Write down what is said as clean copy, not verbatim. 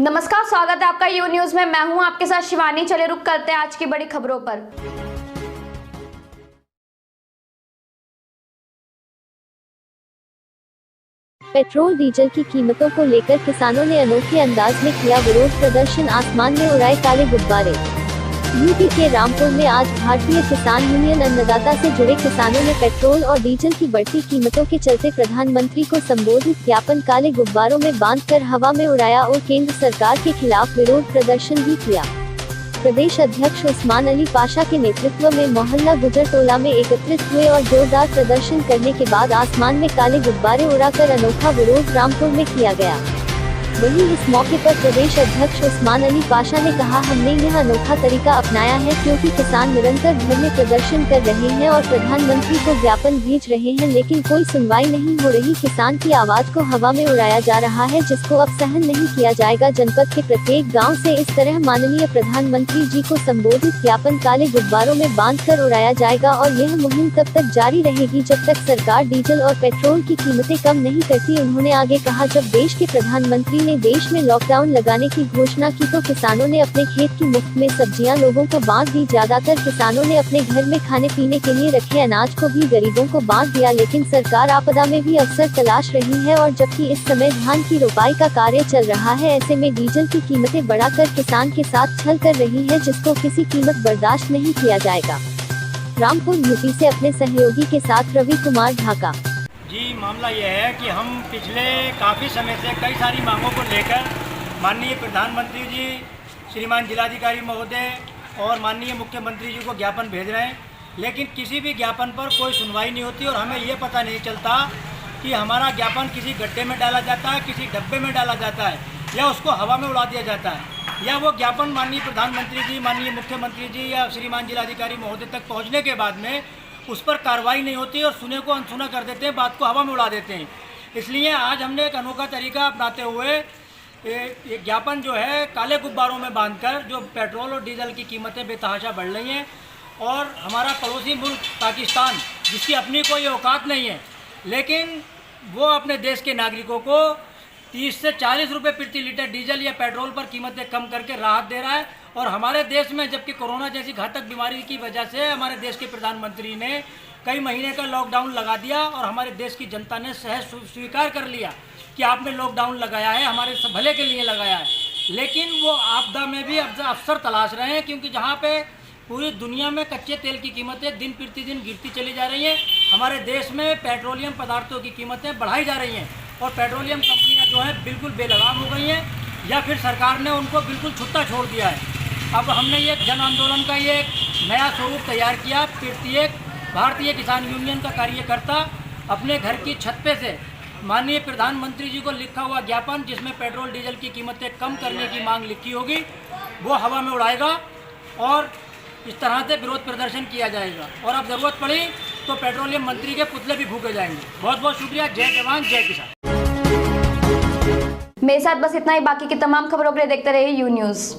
नमस्कार, स्वागत है आपका यू न्यूज में। मैं हूं आपके साथ शिवानी। चले रुक करते हैं आज की बड़ी खबरों पर। पेट्रोल डीजल की कीमतों को लेकर किसानों ने अनोखे अंदाज में किया विरोध प्रदर्शन, आसमान में उड़ाए काले गुब्बारे। यूपी के रामपुर में आज भारतीय किसान यूनियन अन्नदाता से जुड़े किसानों ने पेट्रोल और डीजल की बढ़ती कीमतों के चलते प्रधानमंत्री को संबोधित ज्ञापन काले गुब्बारों में बांधकर हवा में उड़ाया और केंद्र सरकार के खिलाफ विरोध प्रदर्शन भी किया। प्रदेश अध्यक्ष उस्मान अली पाशा के नेतृत्व में मोहल्ला गुजर टोला में एकत्रित हुए और जोरदार प्रदर्शन करने के बाद आसमान में काले गुब्बारे उड़ाकर अनोखा विरोध रामपुर में किया गया। वहीं इस मौके पर प्रदेश अध्यक्ष उस्मान अली पाशा ने कहा, हमने यह अनोखा तरीका अपनाया है क्योंकि किसान निरंतर घर में प्रदर्शन कर रहे हैं और प्रधानमंत्री को ज्ञापन भेज रहे हैं, लेकिन कोई सुनवाई नहीं हो रही। किसान की आवाज को हवा में उड़ाया जा रहा है, जिसको अब सहन नहीं किया जाएगा। जनपद के प्रत्येक गाँव से इस तरह माननीय प्रधानमंत्री जी को संबोधित ज्ञापन काले गुब्बारों में बांधकर उड़ाया जाएगा और यह मुहिम तब तक जारी रहेगी जब तक सरकार डीजल और पेट्रोल की कीमतें कम नहीं करती। उन्होंने आगे कहा, जब देश के प्रधानमंत्री ने देश में लॉकडाउन लगाने की घोषणा की तो किसानों ने अपने खेत की मुफ्त में सब्जियां लोगों को बांट दी। ज्यादातर किसानों ने अपने घर में खाने पीने के लिए रखे अनाज को भी गरीबों को बांट दिया, लेकिन सरकार आपदा में भी अवसर तलाश रही है और जबकि इस समय धान की रोपाई का कार्य चल रहा है, ऐसे में डीजल की कीमतें बढ़ाकर किसान के साथ छल कर रही है, जिसको किसी कीमत बर्दाश्त नहीं किया जाएगा। रामपुर यूपी से अपने सहयोगी के साथ रवि कुमार ढाका। जी, मामला यह है कि हम पिछले काफ़ी समय से कई सारी मांगों को लेकर माननीय प्रधानमंत्री जी, श्रीमान जिलाधिकारी महोदय और माननीय मुख्यमंत्री जी को ज्ञापन भेज रहे हैं, लेकिन किसी भी ज्ञापन पर कोई सुनवाई नहीं होती और हमें ये पता नहीं चलता कि हमारा ज्ञापन किसी गड्ढे में डाला जाता है, किसी डब्बे में डाला जाता है या उसको हवा में उड़ा दिया जाता है, या वो ज्ञापन माननीय प्रधानमंत्री जी, माननीय मुख्यमंत्री जी या श्रीमान जिलाधिकारी महोदय तक पहुँचने के बाद में उस पर कार्रवाई नहीं होती और सुने को अनसुना कर देते हैं, बात को हवा में उड़ा देते हैं। इसलिए आज हमने एक अनोखा तरीका अपनाते हुए ये ज्ञापन जो है काले गुब्बारों में बांधकर, जो पेट्रोल और डीजल की कीमतें बेतहाशा बढ़ रही हैं और हमारा पड़ोसी मुल्क पाकिस्तान, जिसकी अपनी कोई औकात नहीं है, लेकिन वो अपने देश के नागरिकों को 30 से 40 रुपये प्रति लीटर डीजल या पेट्रोल पर कीमतें कम करके राहत दे रहा है। और हमारे देश में जबकि कोरोना जैसी घातक बीमारी की वजह से हमारे देश के प्रधानमंत्री ने कई महीने का लॉकडाउन लगा दिया और हमारे देश की जनता ने सहज स्वीकार कर लिया कि आपने लॉकडाउन लगाया है, हमारे भले के लिए लगाया है, लेकिन वो आपदा में भी अवसर तलाश रहे हैं, क्योंकि जहाँ पे पूरी दुनिया में कच्चे तेल की कीमतें दिन प्रतिदिन गिरती चली जा रही हैं, हमारे देश में पेट्रोलियम पदार्थों की कीमतें बढ़ाई जा रही हैं और पेट्रोलियम कंपनियां जो हैं बिल्कुल बेलगाम हो गई हैं या फिर सरकार ने उनको बिल्कुल छुट्टा छोड़ दिया है। अब हमने ये जन आंदोलन का ये नया स्वरूप तैयार किया। प्रत्येक भारतीय किसान यूनियन का कार्यकर्ता अपने घर की छत पे से माननीय प्रधानमंत्री जी को लिखा हुआ ज्ञापन, जिसमें पेट्रोल डीजल की कीमतें कम करने की मांग लिखी होगी, वो हवा में उड़ाएगा और इस तरह से विरोध प्रदर्शन किया जाएगा और अब ज़रूरत पड़ी तो पेट्रोलियम मंत्री के पुतले भी फूके जाएंगे। बहुत बहुत शुक्रिया। जय जवान जय किसान। मेरे साथ बस इतना ही। बाकी की तमाम खबरों के लिए देखते रहिए यू न्यूज।